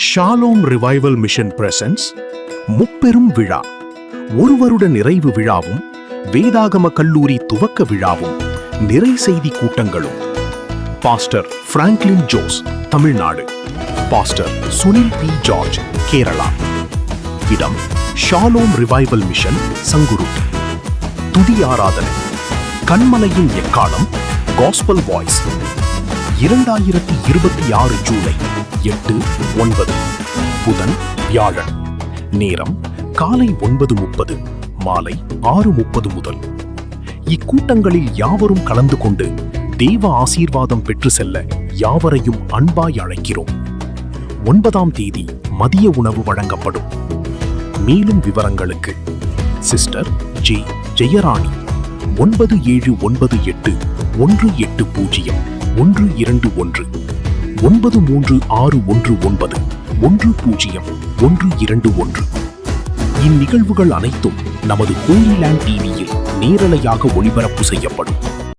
Shalom revival mission presence முப்பெரும் விழா, ஒரு வருட நிறைவு விழாவும், வேதாகம கல்லூரி துவக்க விழாவும், நிறை செய்தி கூட்டங்களும். Pastor Franklin Jose, Tamil Nadu. Pastor Sunil P George, Kerala. இடம் ஷாலோம் ரிவைவல் மிஷன், சங்குருட்டி. துதி ஆராதனை கண்மலையின் எக்காலம், காஸ்பல் வாய்ஸ். 2026 ஜூலை 8-9, புதன் வியாழன். நேரம் காலை 9:30, மாலை 6:30 முதல். இக்கூட்டங்களில் யாவரும் கலந்து கொண்டு தேவ ஆசீர்வாதம் பெற்று செல்ல யாவரையும் அன்பாய் அழைக்கிறோம். 9ஆம் தேதி மதிய உணவு வழங்கப்படும். மேலும் விவரங்களுக்கு சிஸ்டர் ஜே ஜெயராணி 9798 180 121 93619 10121. இந்நிகழ்வுகள் அனைத்தும் நமது ஹோலி லேண்ட் டிவியில் நேரலையாக ஒளிபரப்பு செய்யப்படும்.